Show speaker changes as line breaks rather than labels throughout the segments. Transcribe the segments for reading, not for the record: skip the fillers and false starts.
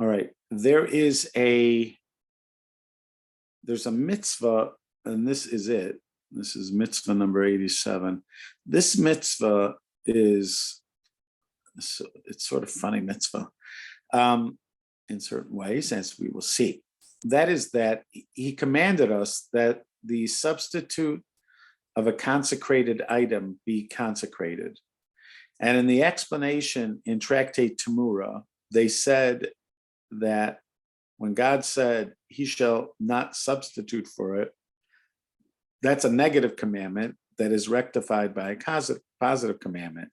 All right, there's a mitzvah, and this is it. This is mitzvah number 87. This mitzvah is, it's sort of funny mitzvah in certain ways, as we will see. That is that he commanded us that the substitute of a consecrated item be consecrated. And in the explanation in Tractate Tamura, they said that when God said he shall not substitute for it, that's a negative commandment that is rectified by a positive commandment.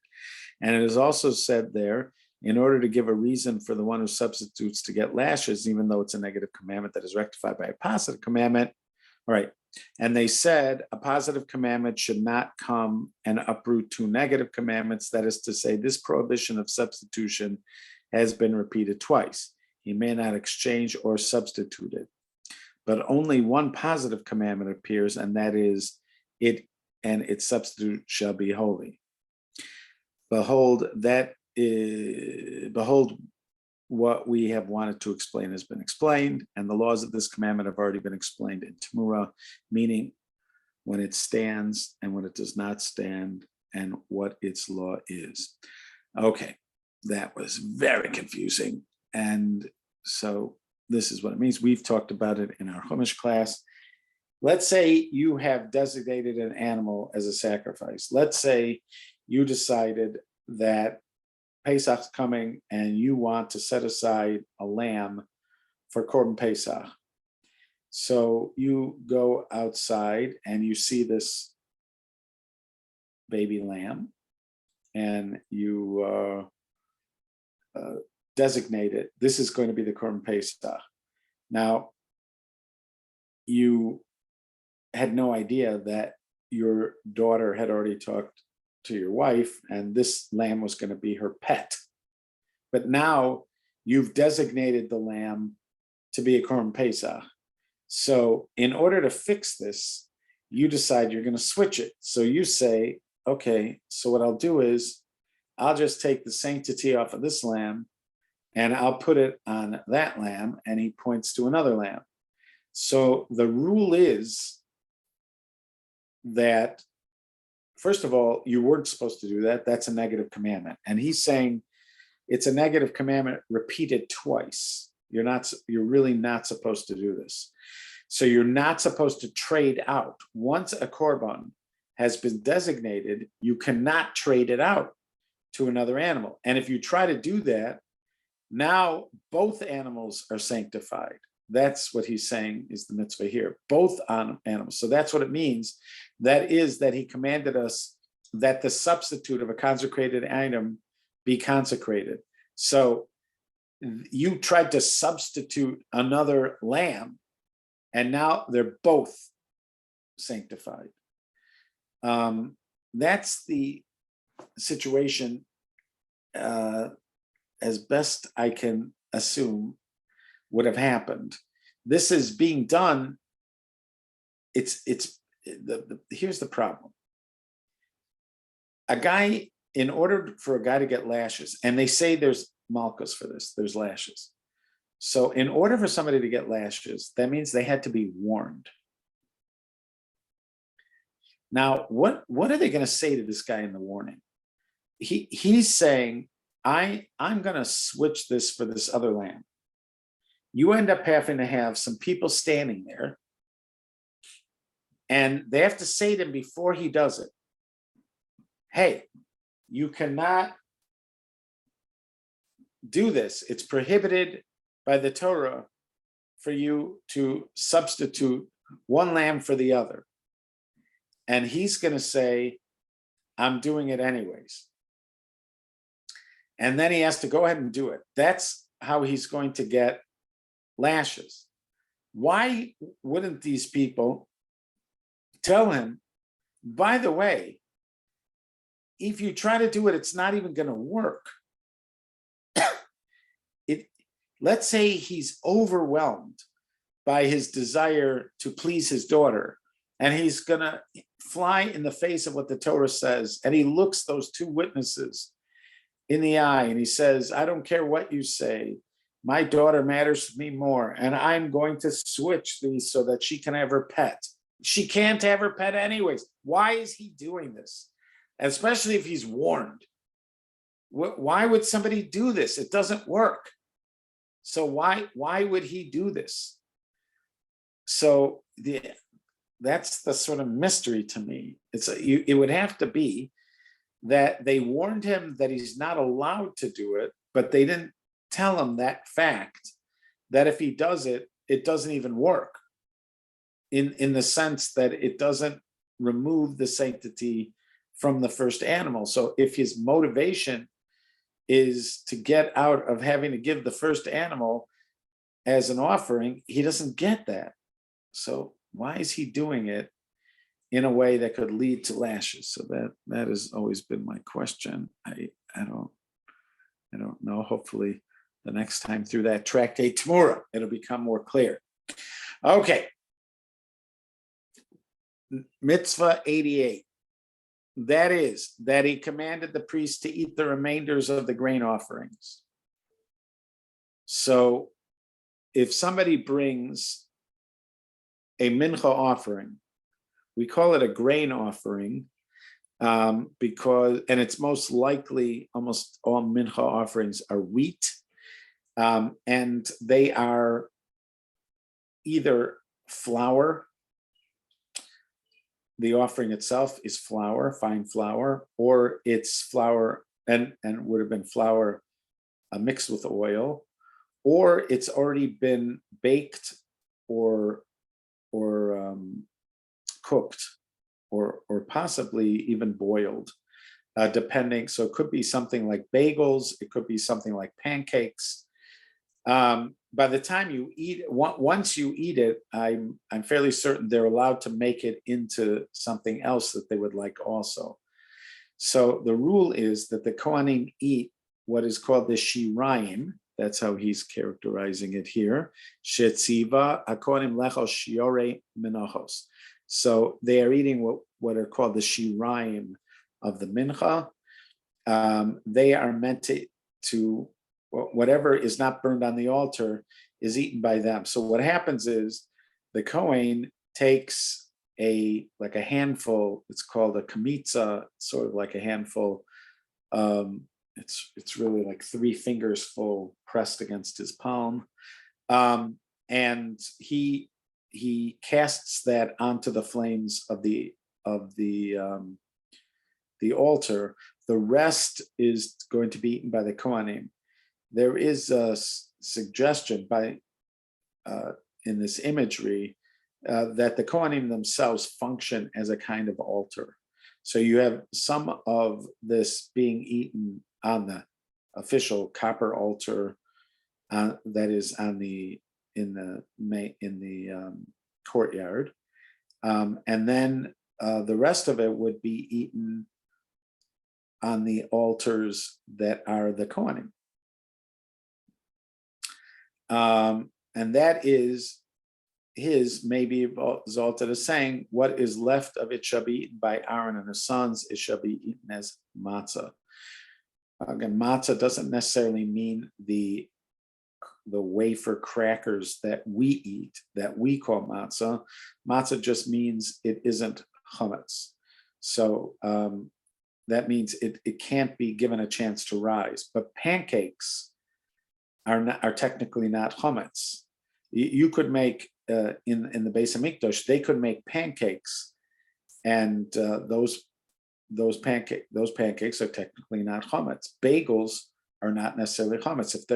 And it is also said there, in order to give a reason for the one who substitutes to get lashes, even though it's a negative commandment that is rectified by a positive commandment. All right. And they said a positive commandment should not come and uproot two negative commandments. That is to say, this prohibition of substitution has been repeated twice. He may not exchange or substitute it. But only one positive commandment appears, and that is, it and its substitute shall be holy. Behold, behold, what we have wanted to explain has been explained, and the laws of this commandment have already been explained in Tamura, meaning when it stands and when it does not stand, and what its law is. Okay, that was very confusing. And so this is what it means. We've talked about it in our Chumash class. Let's say you have designated an animal as a sacrifice. Let's say you decided that Pesach's coming and you want to set aside a lamb for Korban Pesach. So you go outside and you see this baby lamb and you designate it. This is going to be the Korban Pesach. Now, you had no idea that your daughter had already talked to your wife and this lamb was going to be her pet. But now you've designated the lamb to be a Korban Pesach. So in order to fix this, you decide you're going to switch it. So you say, okay, so what I'll do is I'll just take the sanctity off of this lamb and I'll put it on that lamb, and he points to another lamb. So the rule is that, first of all, you weren't supposed to do that. That's a negative commandment. And he's saying it's a negative commandment repeated twice. You're really not supposed to do this. So you're not supposed to trade out. Once a korban has been designated, you cannot trade it out to another animal. And if you try to do that, now both animals are sanctified. That's what he's saying is the mitzvah here, both animals. So that's what it means. That is that he commanded us that the substitute of a consecrated item be consecrated. So you tried to substitute another lamb, and now they're both sanctified. That's the situation, as best I can assume, would have happened. This is being done. Here's the problem. In order for a guy to get lashes, and they say there's malchus for this, there's lashes. So in order for somebody to get lashes, that means they had to be warned. Now, what are they going to say to this guy in the warning? He's saying, I'm going to switch this for this other lamb. You end up having to have some people standing there, and they have to say to him before he does it, hey, you cannot do this. It's prohibited by the Torah for you to substitute one lamb for the other. And he's going to say, I'm doing it anyways. And then he has to go ahead and do it. That's how he's going to get lashes. Why wouldn't these people tell him, by the way, if you try to do it, it's not even going to work. Let's say he's overwhelmed by his desire to please his daughter, and he's going to fly in the face of what the Torah says, and he looks those two witnesses in the eye, and he says, I don't care what you say. My daughter matters to me more, and I'm going to switch these so that she can have her pet. She can't have her pet anyways. Why is he doing this? Especially if he's warned. Why would somebody do this? It doesn't work. So why would he do this? So that's the sort of mystery to me. It would have to be that they warned him that he's not allowed to do it, but they didn't tell him that fact, that if he does it, it doesn't even work, in the sense that it doesn't remove the sanctity from the first animal. So if his motivation is to get out of having to give the first animal as an offering, he doesn't get that. So why is he doing it in a way that could lead to lashes? So that has always been my question. I don't know. Hopefully the next time through that tractate tomorrow, it'll become more clear. Okay. Mitzvah 88. That is, that he commanded the priest to eat the remainders of the grain offerings. So if somebody brings a mincha offering, we call it a grain offering, because, and it's most likely almost all mincha offerings are wheat, and they are either flour. The offering itself is flour, fine flour, or it's flour and would have been flour mixed with oil, or it's already been baked or cooked, or possibly even boiled, depending. So it could be something like bagels, it could be something like pancakes. By the time you eat, once you eat it, I'm fairly certain they're allowed to make it into something else that they would like also. So the rule is that the Kohanim eat what is called the shirayim. That's how he's characterizing it here. Shetziva hakohanim lechol shiore menachos. So they are eating what are called the shirayim of the mincha. They are meant to whatever is not burned on the altar is eaten by them. So what happens is the Kohen takes a handful. It's called a kamitza, sort of like a handful. It's really like 3 fingers full pressed against his palm, and he casts that onto the flames of the altar. The rest is going to be eaten by the Kohanim. There is a suggestion by in this imagery that the Kohanim themselves function as a kind of altar. So you have some of this being eaten on the official copper altar that is on in the courtyard, and then the rest of it would be eaten on the altars that are the Kohanim. And that is maybe exalted as saying, what is left of it shall be eaten by Aaron and his sons, it shall be eaten as matzah. Again, matzah doesn't necessarily mean the wafer crackers that we eat, that we call matzah. Matzah just means it isn't chametz. So that means it can't be given a chance to rise. But pancakes are technically not chametz. You could make in the Beis Hamikdash, they could make pancakes, and those pancakes are technically not chametz. Bagels are not necessarily chametz if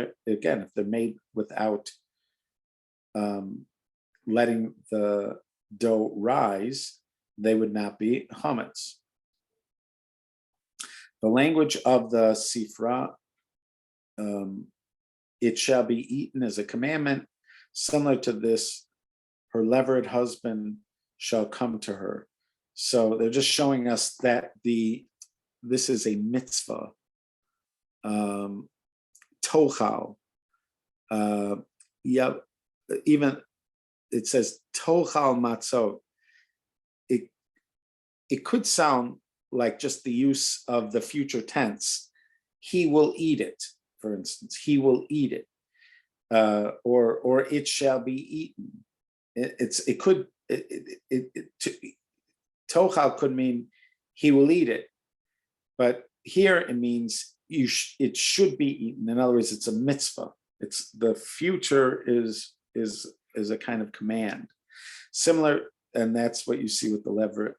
they're made without letting the dough rise, they would not be chametz. The language of the Sifra, it shall be eaten as a commandment, similar to this, her levirate husband shall come to her. So they're just showing us that this is a mitzvah. Tochal. Even it says tochal matzot. It could sound like just the use of the future tense. He will eat it, for instance. He will eat it. or it shall be eaten. Tochal could mean he will eat it, but here it means it should be eaten. In other words, it's a mitzvah. It's the future is a kind of command, similar, and that's what you see with the levirate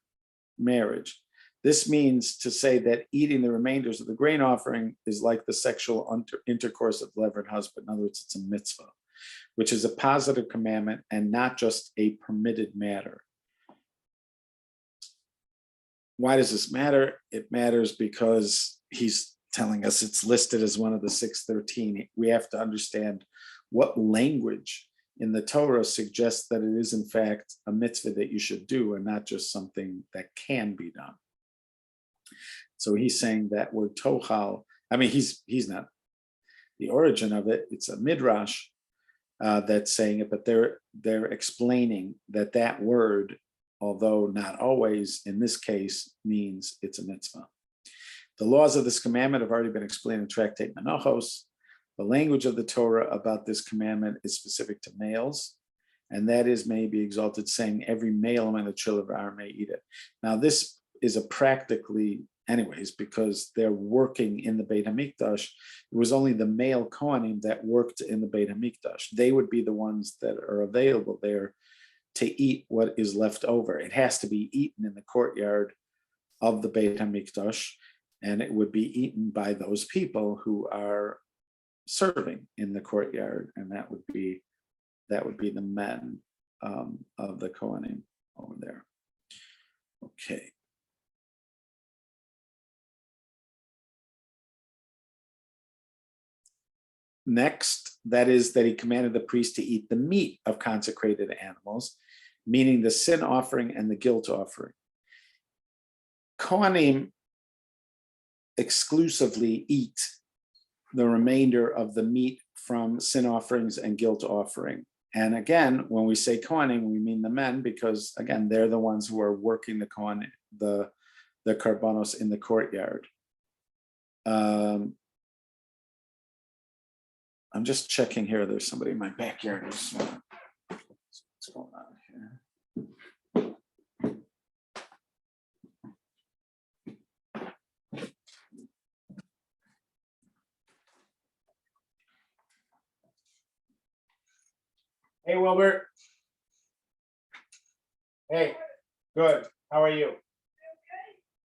marriage. This means to say that eating the remainders of the grain offering is like the sexual intercourse of the levirate husband. In other words, it's a mitzvah, which is a positive commandment and not just a permitted matter. Why does this matter? It matters because he's telling us it's listed as one of the 613. We have to understand what language in the Torah suggests that it is in fact a mitzvah that you should do and not just something that can be done. So he's saying that word tochal, I mean, he's not the origin of it. It's a midrash that's saying it, but they're explaining that word, although not always in this case, means it's a mitzvah. The laws of this commandment have already been explained in Tractate Menachos. The language of the Torah about this commandment is specific to males, and that is may be exalted, saying every male among the children of Aaron may eat it. Now this is a practically, anyways, because they're working in the Beit HaMikdash. It was only the male Kohanim that worked in the Beit HaMikdash. They would be the ones that are available there to eat what is left over. It has to be eaten in the courtyard of the Beit HaMikdash, and it would be eaten by those people who are serving in the courtyard, and that would be the men of the Kohanim over there. Okay. Next, that is that he commanded the priest to eat the meat of consecrated animals, meaning the sin offering and the guilt offering. Kohanim exclusively eat the remainder of the meat from sin offerings and guilt offering. And again, when we say Kohanim, we mean the men, because again, they're the ones who are working the Kohanim, the karbanos in the courtyard. I'm just checking here. There's somebody in my backyard. What's going on here? Hey, Wilbert. Hey, good. How are you? Okay.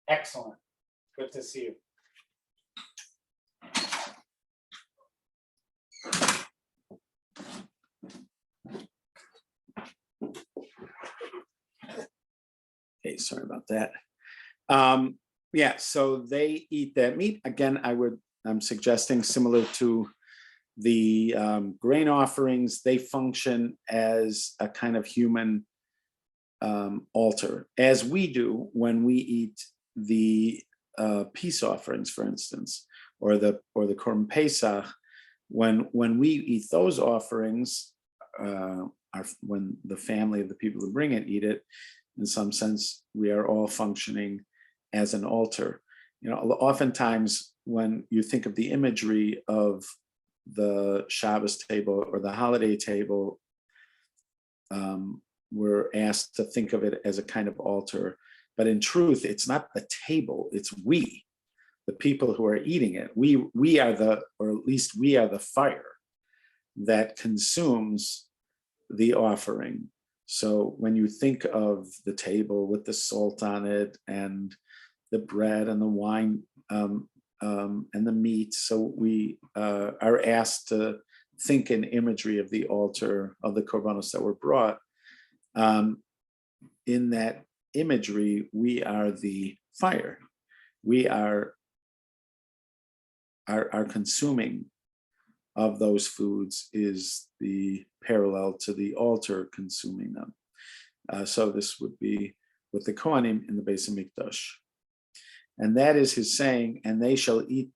Excellent. Good to see you. Okay, sorry about that. Yeah, so they eat that meat. Again, I'm suggesting similar to the grain offerings, they function as a kind of human altar, as we do when we eat the peace offerings, for instance, or the Korban Pesach. When we eat those offerings, when the family of the people who bring it eat it, in some sense, we are all functioning as an altar. You know, oftentimes when you think of the imagery of the Shabbos table or the holiday table, we're asked to think of it as a kind of altar. But in truth, it's not the table, it's we, the people who are eating it. We are or at least we are the fire that consumes the offering. So when you think of the table with the salt on it and the bread and the wine and the meat, so we are asked to think in imagery of the altar of the korbanos that were brought. In that imagery, we are the fire. We are consuming of those foods is the parallel to the altar consuming them. So this would be with the Kohanim in the Beis HaMikdash. And that is his saying, and they shall eat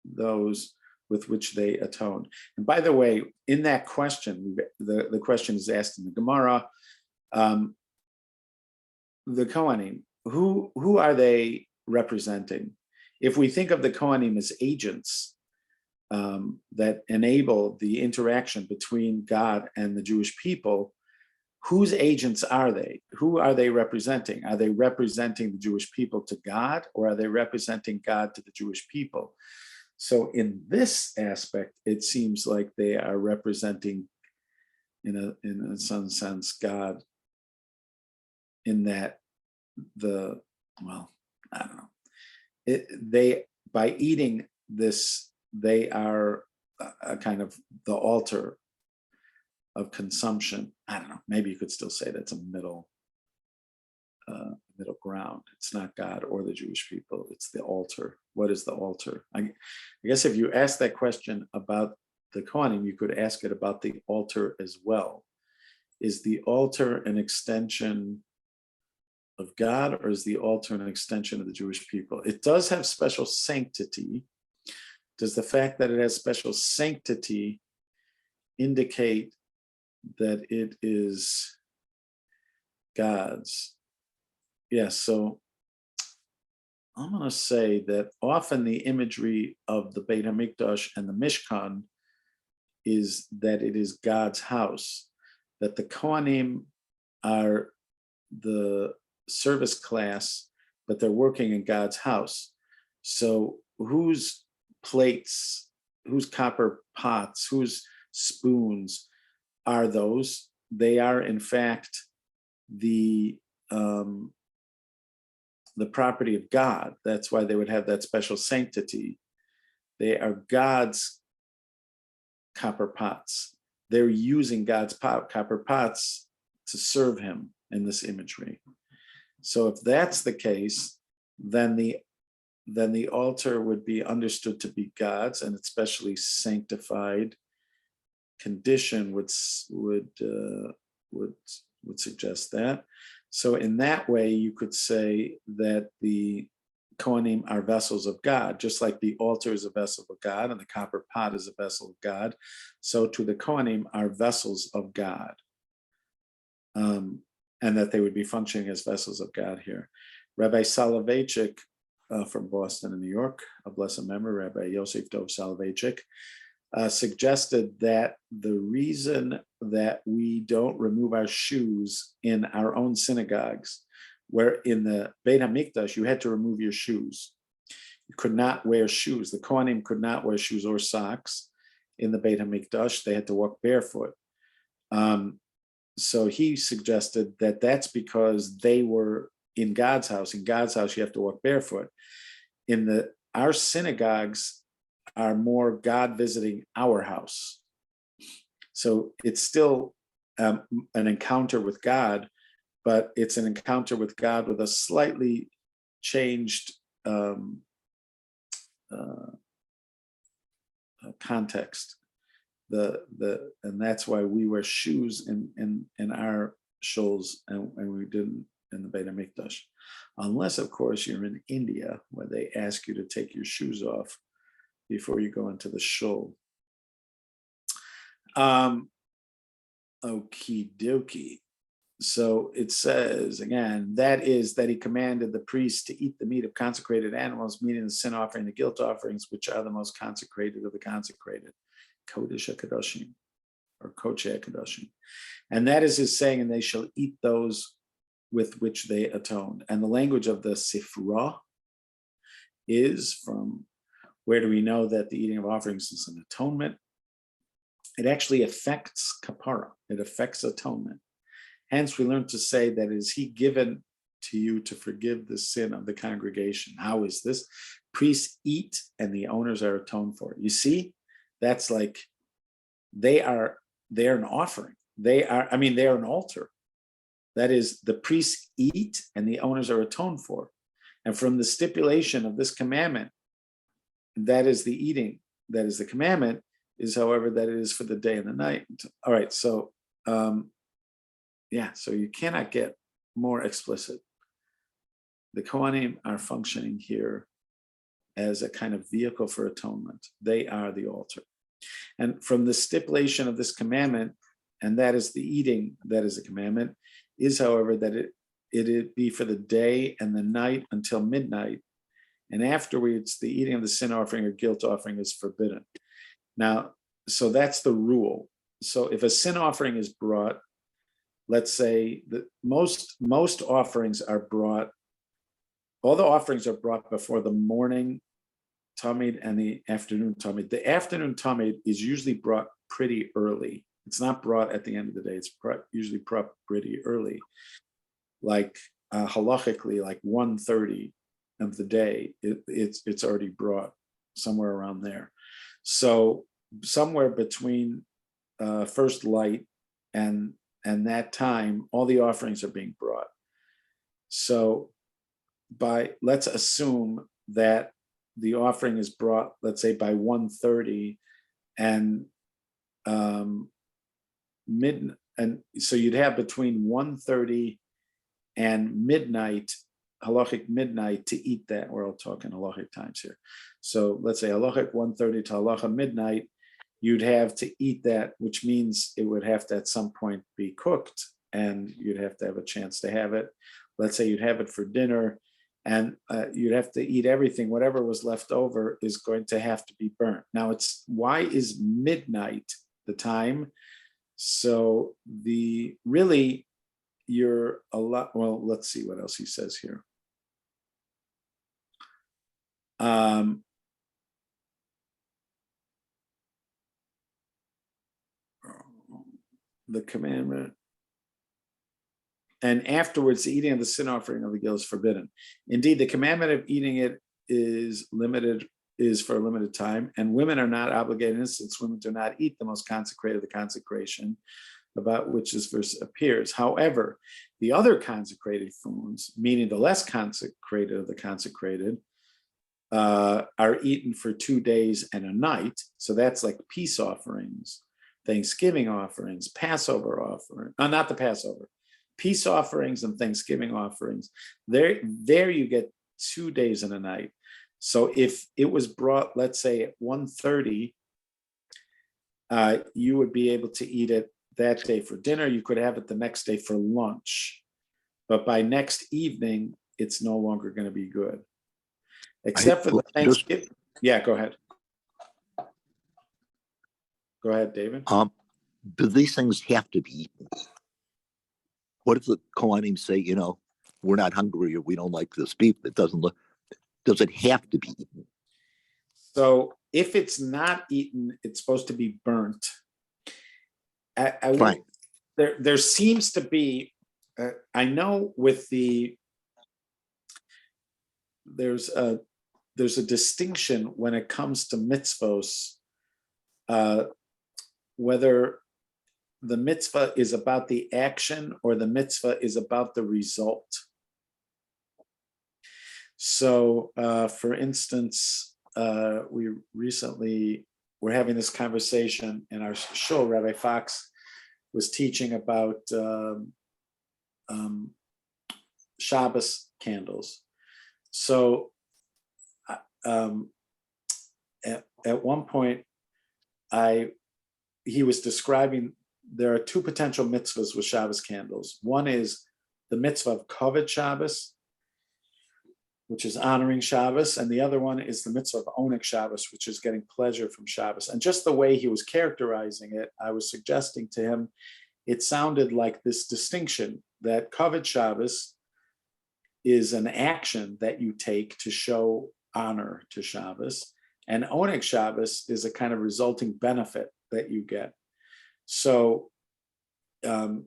those with which they atone. And by the way, in that question, the question is asked in the Gemara, the Kohanim, who are they representing? If we think of the Kohanim as agents that enable the interaction between God and the Jewish people, whose agents are they? Who are they representing? Are they representing the Jewish people to God, or are they representing God to the Jewish people? So in this aspect, it seems like they are representing, in some sense, God, in that I don't know. They, by eating this, they are a kind of the altar of consumption. I don't know. Maybe you could still say that's a middle ground. It's not God or the Jewish people. It's the altar. What is the altar? I guess if you ask that question about the Kohanim, you could ask it about the altar as well. Is the altar an extension of God, or is the altar an extension of the Jewish people? It does have special sanctity. Does the fact that it has special sanctity indicate that it is God's? Yes, so I'm going to say that often the imagery of the Beit HaMikdash and the Mishkan is that it is God's house, that the Kohanim are the service class, but they're working in God's house. So whose plates, whose copper pots, whose spoons are those? They are, in fact, the property of God. That's why they would have that special sanctity. They are God's copper pots. They're using God's copper pots to serve him in this imagery. So if that's the case, then the altar would be understood to be God's, and its specially sanctified condition would suggest that. So in that way, you could say that the Kohanim are vessels of God, just like the altar is a vessel of God and the copper pot is a vessel of God. So to the Kohanim are vessels of God, and that they would be functioning as vessels of God here. Rabbi Soloveitchik from Boston and New York, a blessed memory, Rabbi Yosef Dov Soloveitchik, suggested that the reason that we don't remove our shoes in our own synagogues, where in the Beit HaMikdash you had to remove your shoes. You could not wear shoes. The Kohanim could not wear shoes or socks in the Beit HaMikdash. They had to walk barefoot. So he suggested that that's because they were in God's house. In God's house, you have to walk barefoot. Our synagogues are more God visiting our house. So it's still an encounter with God, but it's an encounter with God with a slightly changed context. And that's why we wear shoes in our shuls and we didn't in the Beit HaMikdash, unless of course you're in India where they ask you to take your shoes off before you go into the shul. Okie dokie. So it says again, that is that he commanded the priests to eat the meat of consecrated animals, meaning the sin offering, the guilt offerings, which are the most consecrated of the consecrated, Kodesh HaKadoshim, or Kodesh HaKadoshim. And that is his saying, and they shall eat those with which they atoned. And the language of the Sifra is from, where do we know that the eating of offerings is an atonement? It actually affects kapara. It affects atonement. Hence, we learn to say that is he given to you to forgive the sin of the congregation. How is this? Priests eat and the owners are atoned for. You see, that's like they're an offering. They're an altar. That is, the priests eat and the owners are atoned for. And from the stipulation of this commandment, that is the eating, that is the commandment, is however that it is for the day and the night. All right, so so you cannot get more explicit. The Kohanim are functioning here as a kind of vehicle for atonement. They are the altar. And from the stipulation of this commandment, and that is the eating, that is a commandment, is however that it be for the day and the night until midnight. And afterwards, the eating of the sin offering or guilt offering is forbidden. Now, so that's the rule. So if a sin offering is brought, let's say that most offerings are brought, all the offerings are brought before the morning tamid and the afternoon tamid. The afternoon tamid is usually brought pretty early. It's not brought at the end of the day. It's usually brought pretty early, like halachically, like 1:30 of the day. It's already brought somewhere around there. So somewhere between first light and that time, all the offerings are being brought. So let's assume that the offering is brought, let's say by 1:30 and and so you'd have between 1:30 and midnight, halachic midnight, to eat that. We're all talking halachic times here. So let's say halachic 1:30 to halacha midnight, you'd have to eat that, which means it would have to at some point be cooked and you'd have to have a chance to have it. Let's say you'd have it for dinner and you'd have to eat everything. Whatever was left over is going to have to be burnt. Now why is midnight the time? So you're a lot, well, let's see what else he says here. The commandment, and afterwards the eating of the sin offering of the guilt is forbidden. Indeed, the commandment of eating it is for a limited time, and women are not obligated, since women do not eat the most consecrated of the consecration, about which this verse appears. However, the other consecrated foods, meaning the less consecrated of the consecrated, are eaten for 2 days and a night. So that's like peace offerings, Thanksgiving offerings, Passover offering, not the Passover, peace offerings and Thanksgiving offerings. There you get 2 days and a night. So if it was brought, let's say at 1:30, you would be able to eat it that day for dinner. You could have it the next day for lunch, but by next evening, it's no longer going to be good. Except for the Thanksgiving. Yeah, go ahead. Go ahead, David.
Do these things have to be eaten? What if the Kohanim say, we're not hungry or we don't like this beef? Does it have to be eaten?
So if it's not eaten, it's supposed to be burnt.
Fine.
There seems to be, I know with there's a distinction when it comes to mitzvos, whether the mitzvah is about the action or the mitzvah is about the result. So, for instance, we recently were having this conversation in our shul. Rabbi Fox was teaching about Shabbos candles. So, at one point, he was describing there are two potential mitzvahs with Shabbos candles. One is the mitzvah of kavod Shabbos, which is honoring Shabbos, and the other one is the mitzvah of oneg Shabbos, which is getting pleasure from Shabbos. And just the way he was characterizing it, I was suggesting to him, it sounded like this distinction that kavod Shabbos is an action that you take to show honor to Shabbos, and oneg Shabbos is a kind of resulting benefit that you get. So to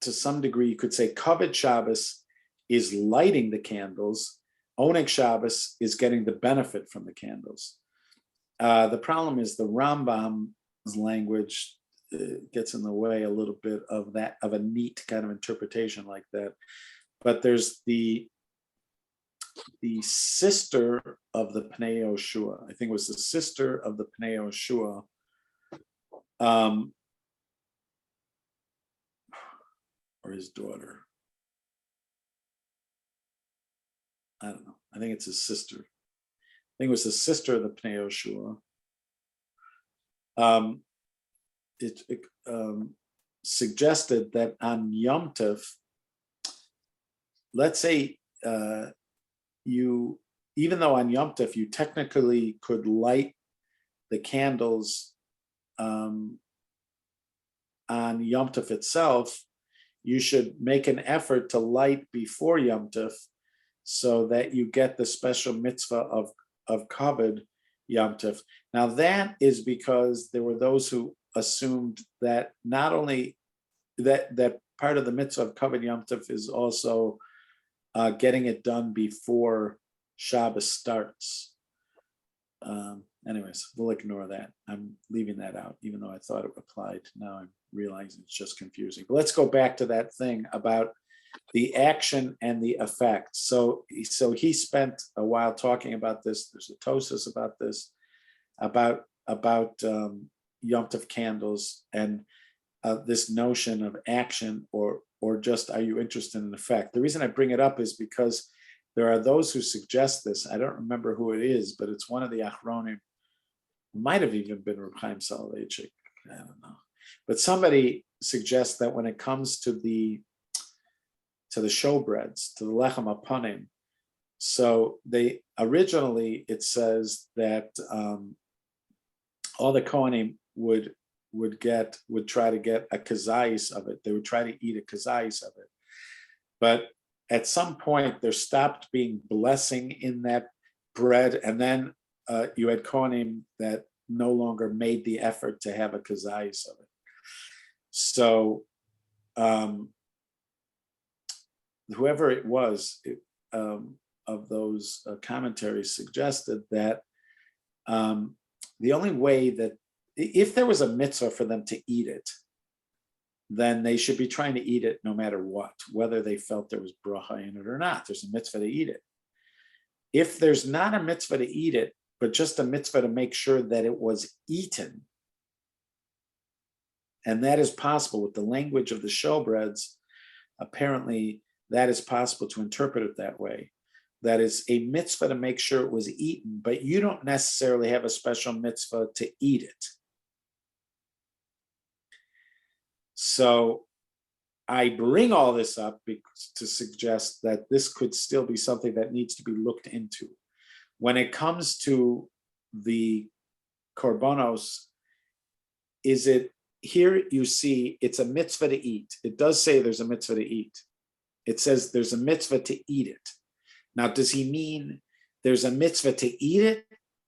some degree, you could say kavod Shabbos is lighting the candles. Oneg Shabbos is getting the benefit from the candles. The problem is the Rambam's language gets in the way a little bit of that, of a neat kind of interpretation like that. But there's the sister of the Pnei Yoshua. I think it was the sister of the Pnei Yoshua. Or his daughter. I don't know. I think it's his sister. I think it was the sister of the Pnei Yoshua. It suggested that on Yom Tov, let's say even though on Yom Tov you technically could light the candles on Yom Tov itself, you should make an effort to light before Yom Tov so that you get the special mitzvah of kavod Yom Tov. Now that is because there were those who assumed that not only that part of the mitzvah of kavod Yom Tov is also getting it done before Shabbos starts. Anyways, we'll ignore that. I'm leaving that out, even though I thought it applied. Now I'm realizing it's just confusing. But let's go back to that thing about the action and the effect. So he spent a while talking about this. There's a Tosas about this, about Yom Tov candles and this notion of action or just are you interested in effect. The reason I bring it up is because there are those who suggest this. I don't remember who it is, but it's one of the Achronim. Might have even been Reb Chaim Soloveitchik. I don't know. But somebody suggests that when it comes to the showbreads, to the lechem apanim, so they originally it says that all the Kohanim would try to get a kazayis of it. They would try to eat a kazayis of it. But at some point, there stopped being blessing in that bread, and then you had Kohanim that no longer made the effort to have a kazayis of it. So whoever it was of those commentaries suggested that the only way that if there was a mitzvah for them to eat it, then they should be trying to eat it no matter what, whether they felt there was bracha in it or not. There's a mitzvah to eat it. If there's not a mitzvah to eat it, but just a mitzvah to make sure that it was eaten, and that is possible with the language of the showbreads, apparently that is possible to interpret it that way. That is a mitzvah to make sure it was eaten, but you don't necessarily have a special mitzvah to eat it. So I bring all this up to suggest that this could still be something that needs to be looked into. When it comes to the korbanos, is it, here you see it's a mitzvah to eat. It does say there's a mitzvah to eat. It says there's a mitzvah to eat it. Now, does he mean there's a mitzvah to eat it,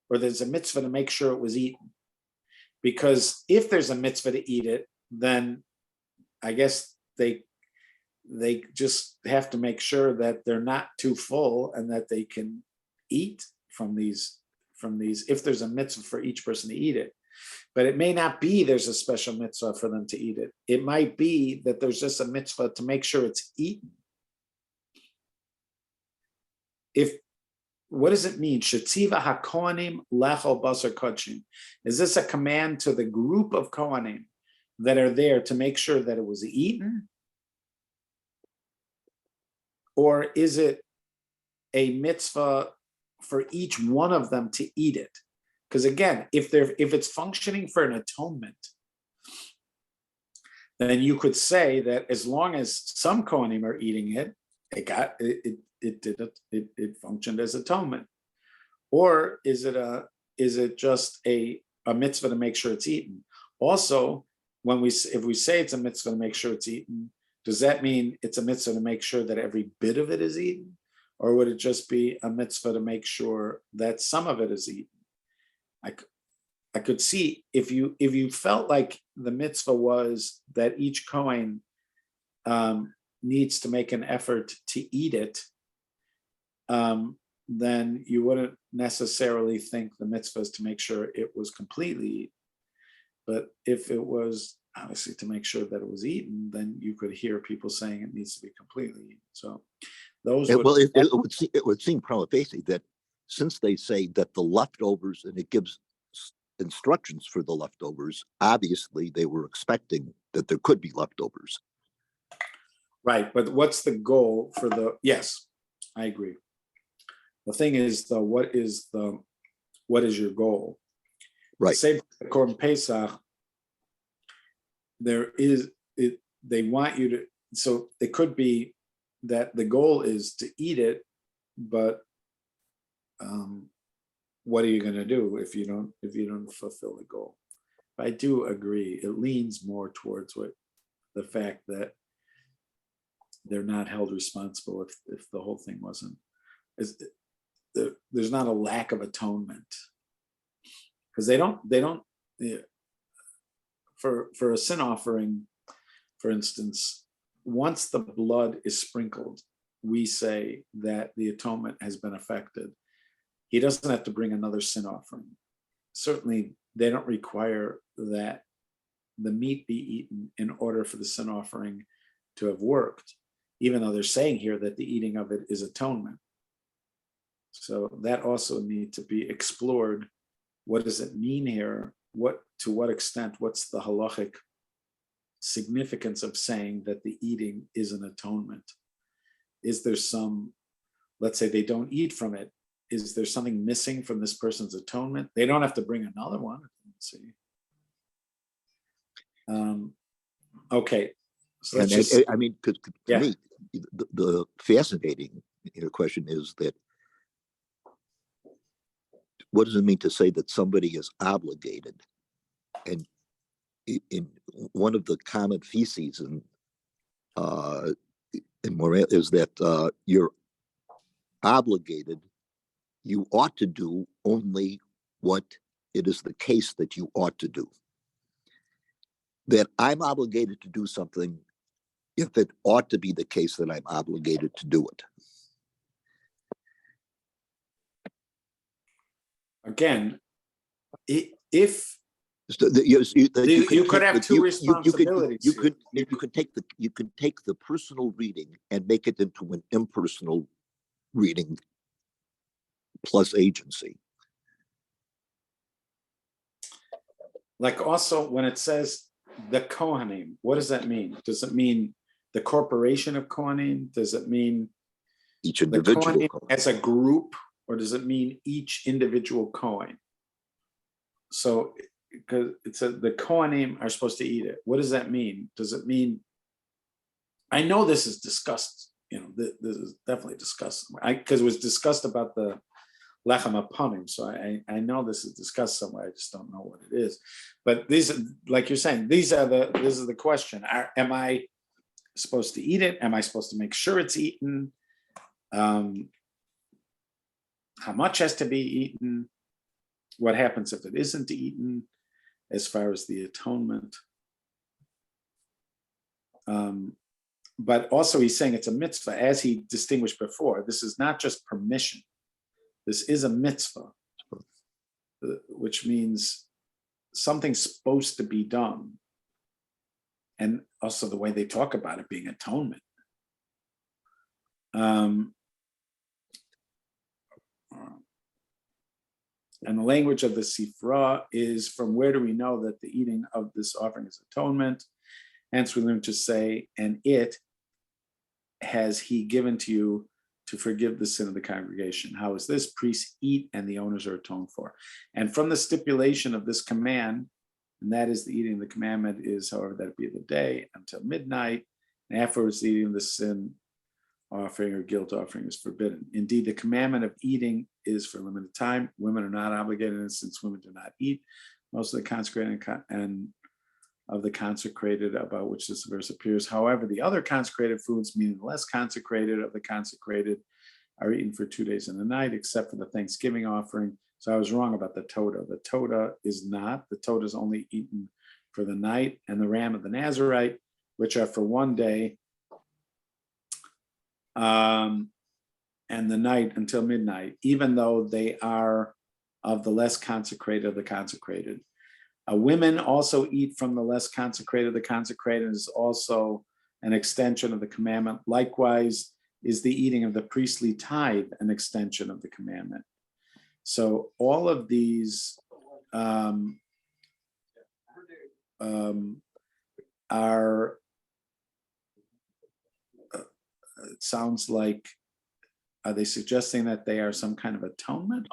or there's a mitzvah to make sure it was eaten? Because if there's a mitzvah to eat it, then I guess they just have to make sure that they're not too full and that they can eat from these, if there's a mitzvah for each person to eat it. But it may not be there's a special mitzvah for them to eat it. It might be that there's just a mitzvah to make sure it's eaten. What does it mean? Shetziva hakohanim lechol basar kodshim. Is this a command to the group of kohanim that are there to make sure that it was eaten? Or is it a mitzvah for each one of them to eat it? Because again, if it's functioning for an atonement, then you could say that as long as some kohanim are eating it, it functioned as atonement. Or is it just a mitzvah to make sure it's eaten? Also, if we say it's a mitzvah to make sure it's eaten, does that mean it's a mitzvah to make sure that every bit of it is eaten? Or would it just be a mitzvah to make sure that some of it is eaten? I could see if you felt like the mitzvah was that each kohen needs to make an effort to eat it, then you wouldn't necessarily think the mitzvah is to make sure it was completely eaten. But if it was obviously to make sure that it was eaten, then you could hear people saying it needs to be completely eaten. So those
it would seem prima facie that since they say that the leftovers, and it gives instructions for the leftovers, obviously they were expecting that there could be leftovers.
Right, but what's the goal for yes, I agree. The thing is though, what is your goal?
Right.
Say for Korban Pesach, they want you to, so it could be that the goal is to eat it, but what are you going to do if you don't fulfill the goal? I do agree. It leans more towards the fact that they're not held responsible if the whole thing wasn't. There's not a lack of atonement, because they don't for a sin offering, for instance, once the blood is sprinkled, we say that the atonement has been effected. He doesn't have to bring another sin offering. Certainly, they don't require that the meat be eaten in order for the sin offering to have worked, even though they're saying here that the eating of it is atonement. So that also needs to be explored. What does it mean here? To what extent, what's the halachic significance of saying that the eating is an atonement? Is there some, let's say they don't eat from it, is there something missing from this person's atonement? They don't have to bring another one. Let's see. Okay. So
and I mean, because to me, the fascinating question is that what does it mean to say that somebody is obligated? And in one of the common feces in moral is that you're obligated. You ought to do only what it is the case that you ought to do. That I'm obligated to do something if it ought to be the case that I'm obligated to do it.
Again, if
you
could have two responsibilities.
You could take the personal reading and make it into an impersonal reading plus agency.
Like also when it says the Kohanim, what does that mean? Does it mean the corporation of Kohanim? Does it mean
each individual
Kohanim as a group, or does it mean each individual Kohen? So because it says the Kohanim are supposed to eat it. What does that mean? Does it mean, I know this is discussed, this is definitely discussed, because it was discussed about the Lechem Aponim, so I know this is discussed somewhere, I just don't know what it is. But these, like you're saying, this is the question. Am I supposed to eat it? Am I supposed to make sure it's eaten? How much has to be eaten? What happens if it isn't eaten, as far as the atonement? But also he's saying it's a mitzvah, as he distinguished before. This is not just permission. This is a mitzvah, which means something's supposed to be done. And also the way they talk about it being atonement. And the language of the Sifra is, from where do we know that the eating of this offering is atonement? Hence we learn to say, and it has he given to you to forgive the sin of the congregation. How is this? Priests eat and the owners are atoned for. And from the stipulation of this command, and that is the eating of the commandment is, however, that it be the day until midnight, and afterwards the eating of the sin offering or guilt offering is forbidden. Indeed, the commandment of eating is for a limited time. Women are not obligated, and since women do not eat, most of the consecrated and of the consecrated about which this verse appears. However, the other consecrated foods, meaning the less consecrated of the consecrated, are eaten for 2 days and a night, except for the Thanksgiving offering. So I was wrong about the Toda. The Toda is not. The Toda is only eaten for the night, and the ram of the Nazarite, which are for 1 day, and the night until midnight, even though they are of the less consecrated of the consecrated. Women also eat from the less consecrated. The consecrated is also an extension of the commandment. Likewise, is the eating of the priestly tithe an extension of the commandment. So all of these are, it sounds like, are they suggesting that they are some kind of atonement?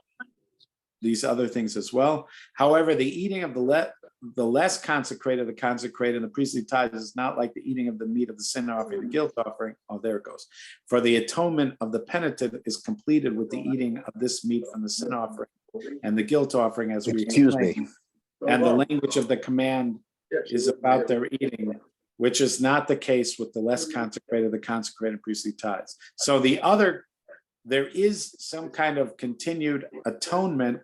These other things as well. However, the eating of the less consecrated, the consecrated, and the priestly tithe is not like the eating of the meat of the sin offering, the guilt offering. Oh, there it goes. For the atonement of the penitent is completed with the eating of this meat from the sin offering and the guilt offering, as we
Excuse me.
explained. And the language of the command is about their eating, which is not the case with the less consecrated, the consecrated priestly tithes. So there is some kind of continued atonement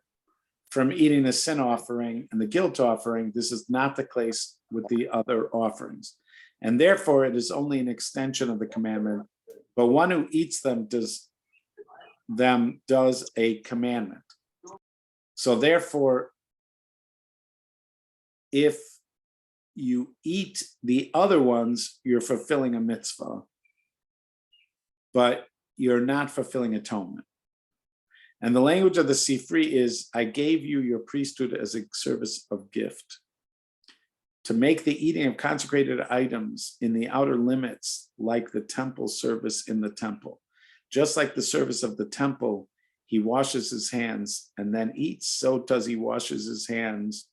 from eating the sin offering and the guilt offering. This is not the case with the other offerings. And therefore, it is only an extension of the commandment, but one who eats them does a commandment. So therefore, if you eat the other ones, you're fulfilling a mitzvah, but you're not fulfilling atonement. And the language of the Sifri is, I gave you your priesthood as a service of gift, to make the eating of consecrated items in the outer limits like the temple service in the temple. Just like the service of the temple, he washes his hands and then eats, so does he washes his hands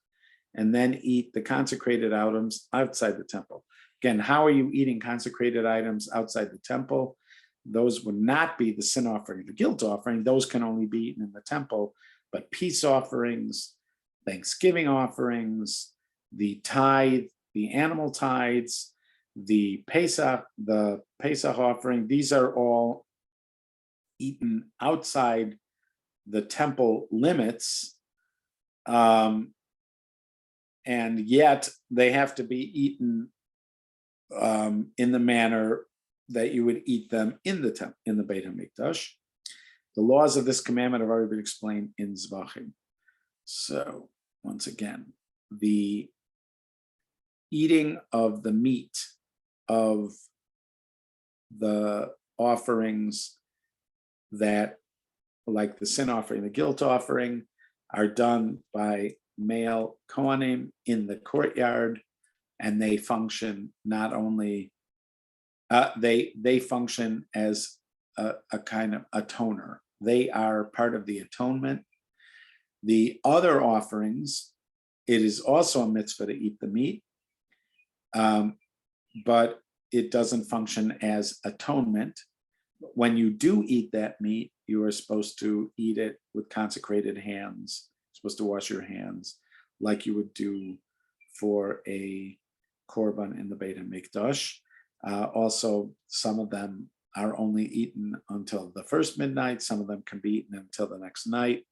and then eat the consecrated items outside the temple. Again, how are you eating consecrated items outside the temple? Those would not be the sin offering, the guilt offering. Those can only be eaten in the temple, but peace offerings, thanksgiving offerings, the tithe, the animal tithes, the Pesach offering, these are all eaten outside the temple limits, and yet they have to be eaten in the manner that you would eat them in the temple, in the Beit HaMikdash. The laws of this commandment have already been explained in Zvachim. So once again, the eating of the meat of the offerings that, like the sin offering, the guilt offering, are done by male Kohanim in the courtyard, and they function not only, they function as a kind of atoner. They are part of the atonement. The other offerings, it is also a mitzvah to eat the meat, but it doesn't function as atonement. When you do eat that meat, you are supposed to eat it with consecrated hands. You're supposed to wash your hands like you would do for a korban in the Beit HaMikdash. Also, some of them are only eaten until the first midnight. Some of them can be eaten until the next night,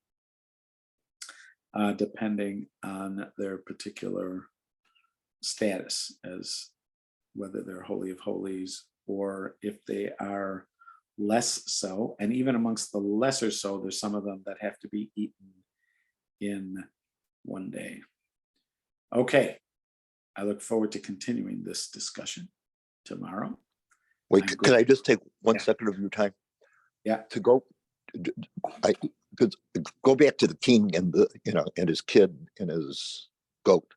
depending on their particular status, as whether they're Holy of Holies or if they are less so. And even amongst the lesser so, there's some of them that have to be eaten in one day. Okay, I look forward to continuing this discussion tomorrow.
Wait, can I just take 1 second of your time?
Yeah.
To go, because go back to the king and the, and his kid and his goat.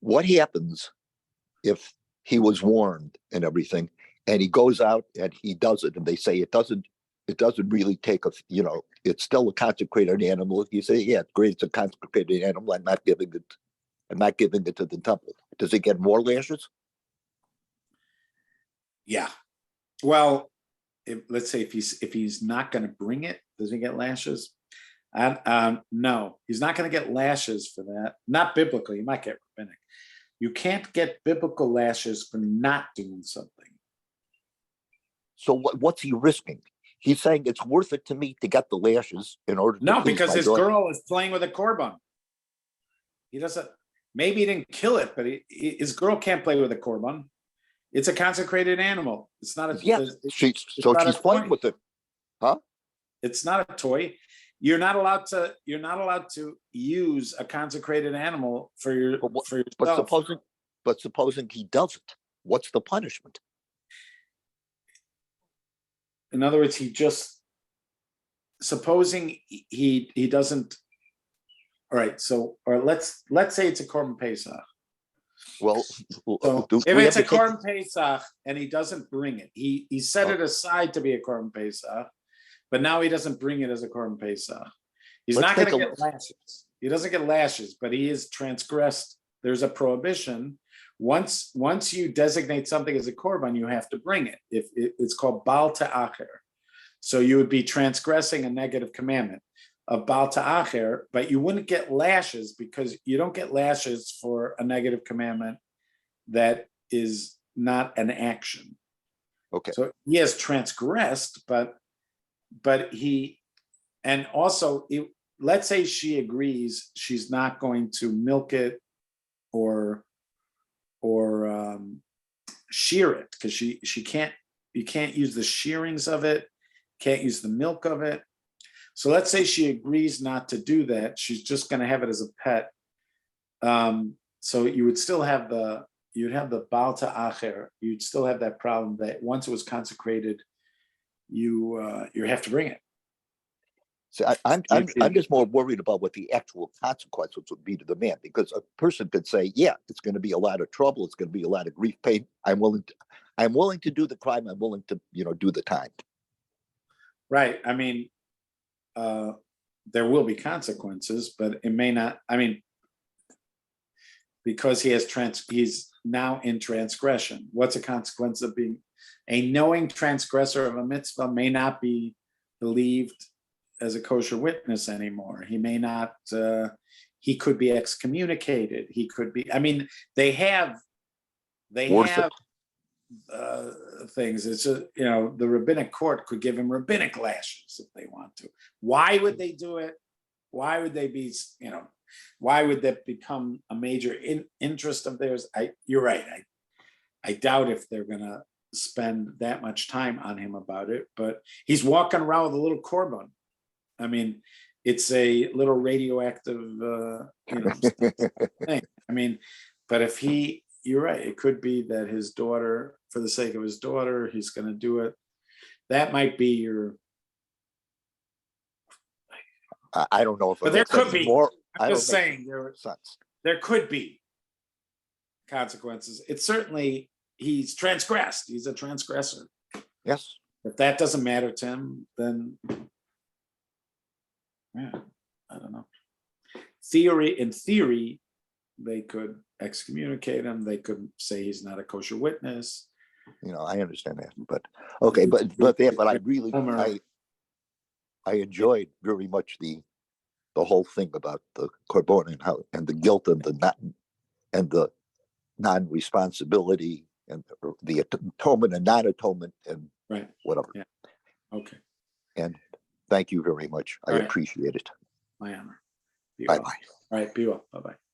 What happens if he was warned and everything, and he goes out and he does it, and they say it doesn't really take it's still a consecrated animal. You say, yeah, it's great, it's a consecrated animal. I'm not giving it to the temple. Does he get more lashes?
Yeah. Well, let's say if he's not going to bring it, does he get lashes? No, he's not going to get lashes for that. Not biblically. You might get rabbinic. You can't get biblical lashes for not doing something.
So what's he risking? He's saying it's worth it to me to get the lashes in order to.
No, because his girl is playing with a korban. He doesn't. Maybe he didn't kill it, but his girl can't play with a korban. It's a consecrated animal. It's not a.
Yeah, she's playing with it, huh?
It's not a toy. You're not allowed to use a consecrated animal for yourself.
But supposing he doesn't, what's the punishment?
In other words, supposing he doesn't. All right. So, or let's say it's a korban pesach.
Well,
so if it's a korban pesach and he doesn't bring it, he set it aside to be a korban pesach, but now he doesn't bring it as a korban pesach. He's not going to get lashes. He doesn't get lashes, but he is transgressed. There's a prohibition. Once you designate something as a korban, you have to bring it. If it's called bal ta'acher, so you would be transgressing a negative commandment. of Baal Ta'acher, but you wouldn't get lashes because you don't get lashes for a negative commandment that is not an action.
Okay.
So he has transgressed, but he, and also, let's say she agrees she's not going to milk it or shear it, because she can't, you can't use the shearings of it, can't use the milk of it. So let's say she agrees not to do that. She's just going to have it as a pet. So you would still have you'd have the Baal Ta'acher. You'd still have that problem that once it was consecrated, you have to bring it.
So I'm just more worried about what the actual consequences would be to the man, because a person could say, yeah, it's going to be a lot of trouble. It's going to be a lot of grief, pain. I'm willing to do the crime. I'm willing to, do the time.
Right. I mean, there will be consequences, but it may not. I mean, because he's now in transgression. What's a consequence of being a knowing transgressor of a mitzvah? May not be believed as a kosher witness anymore. He may not. He could be excommunicated. He could be. I mean, they have things. It's the rabbinic court could give him rabbinic lashes if they want to. Why would they do it? Why would they be? Why would that become a major interest of theirs? You're right. I doubt if they're gonna spend that much time on him about it. But he's walking around with a little korban. I mean, it's a little radioactive, thing. I mean, but if you're right. It could be that his daughter, for the sake of his daughter, he's going to do it. That might be your.
I don't know if.
But there could be.
More,
I'm just saying there could be consequences. It's certainly he's transgressed. He's a transgressor.
Yes.
If that doesn't matter to him, then yeah, I don't know. In theory, they could excommunicate him. They could say he's not a kosher witness.
I understand that, but okay, but I really I enjoyed very much the whole thing about the korban and the guilt and the non-responsibility and the atonement and non-atonement and whatever.
Yeah. Okay.
And thank you very much. I appreciate it.
My honor.
Bye bye.
All right. Be well. Bye bye.